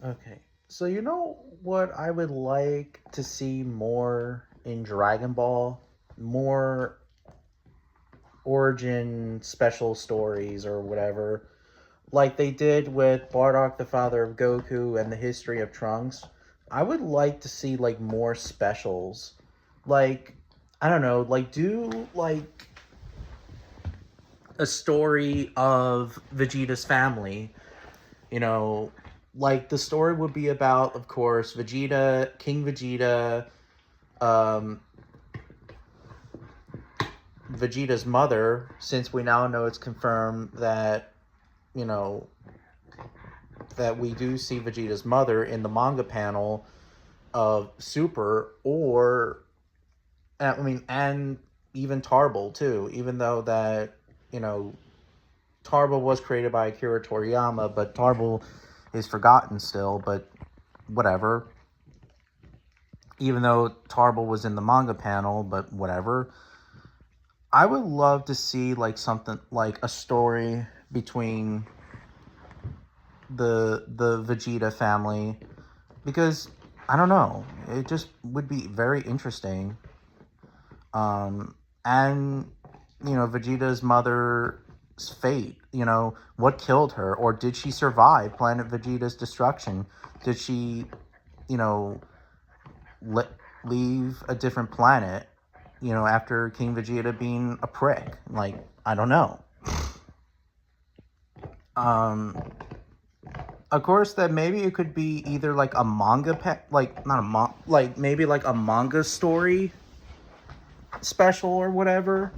Okay. So you know what I would like to see more in Dragon Ball? More origin special stories or whatever. Like they did with Bardock, the father of Goku, and the history of Trunks. I would like to see like more specials. Like I don't know, like do like a story of Vegeta's family. You know, like the story would be about, of course, Vegeta, King Vegeta, um, Vegeta's mother, since we now know it's confirmed that, you know, that we do see Vegeta's mother in the manga panel of Super, or, I mean, and even Tarble, too, even though that, you know, Tarble was created by Akira Toriyama, but Tarble is forgotten still, but whatever. Even though Tarble was in the manga panel, but whatever. I would love to see like something like a story between the Vegeta family, because I don't know, it just would be very interesting. And Vegeta's mother's fate. What killed her, or did she survive Planet Vegeta's destruction? Did she, you know, le- leave a different planet? After King Vegeta being a prick. Like, I don't know. Um, of course, that maybe it could be either like a manga, like not a like maybe like a manga story special or whatever,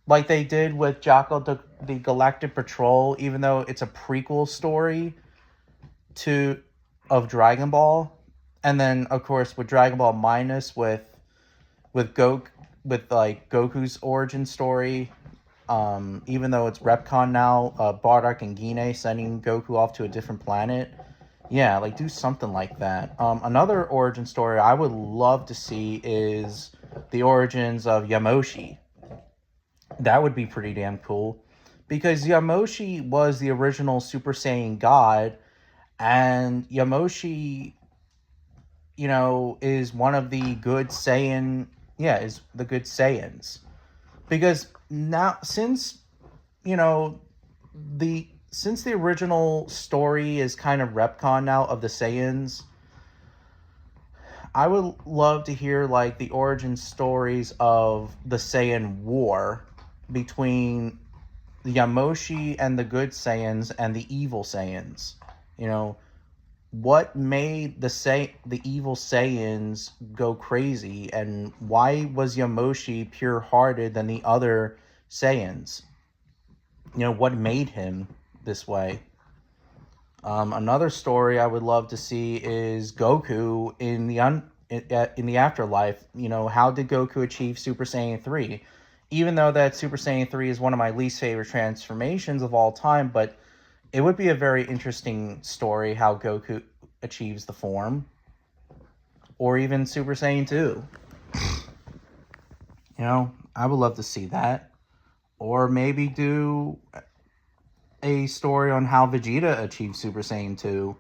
like they did with Jocko the Galactic Patrol. Even though it's a prequel story to of Dragon Ball, and then of course with Dragon Ball Minus with Goku, with like Goku's origin story. Even though it's Repcon now, Bardock and Gine sending Goku off to a different planet. Yeah, like do something like that. Another origin story I would love to see is the origins of Yamoshi. That would be pretty damn cool, because Yamoshi was the original Super Saiyan God, and Yamoshi, is one of the good Saiyan. Yeah, is the good Saiyans, because now you know since the original story is kind of retcon now of the Saiyans, I would love to hear like the origin stories of the Saiyan War between the Yamoshi and the good Saiyans and the evil Saiyans. You know, what made the evil Saiyans go crazy, and why was Yamoshi pure-hearted than the other Saiyans? What made him this way? Another story I would love to see is Goku in the afterlife. How did Goku achieve Super Saiyan 3? Even though that Super Saiyan 3 is one of my least favorite transformations of all time, but it would be a very interesting story how Goku achieves the form, or even Super Saiyan 2. I would love to see that. Or maybe do a story on how Vegeta achieved Super Saiyan 2.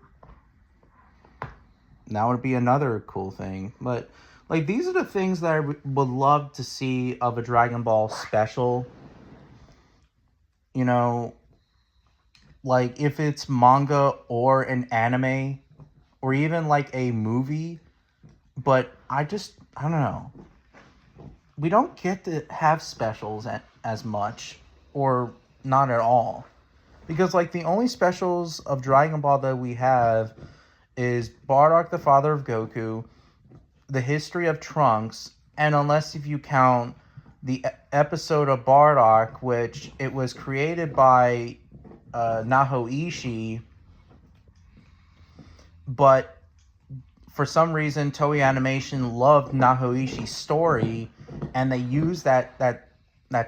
That would be another cool thing. But, like, these are the things that I would love to see of a Dragon Ball special. You know, like, if it's manga or an anime, or even, like, a movie. But I don't know. We don't get to have specials as much, or not at all. Because, like, the only specials of Dragon Ball that we have is Bardock, the father of Goku, the history of Trunks, and unless if you count the episode of Bardock, which it was created by Naho Ishii, but for some reason Toei Animation loved Naho Ishii's story, and they used that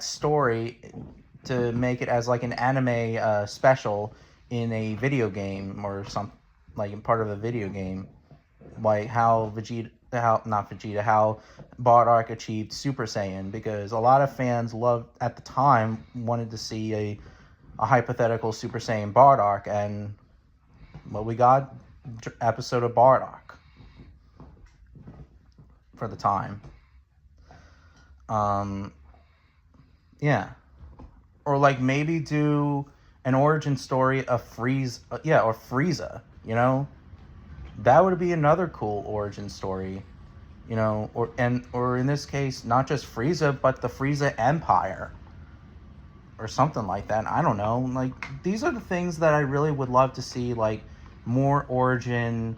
story to make it as like an anime special in a video game, or some like part of a video game, like how how Bardock achieved Super Saiyan, because a lot of fans loved at the time wanted to see a hypothetical Super Saiyan Bardock, and Well, we got episode of Bardock for the time. Yeah. Or like maybe do an origin story of Frieza, you know? That would be another cool origin story, you know, or in this case, not just Frieza, but the Frieza Empire or something like that. I don't know. Like, these are the things that I really would love to see, like more origin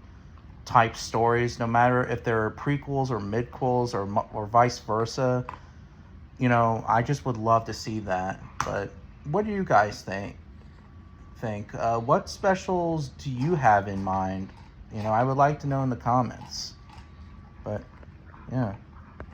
type stories, no matter if they're prequels or midquels or vice versa. You know, I just would love to see that. But what do you guys think? What specials do you have in mind? You know, I would like to know in the comments. But yeah.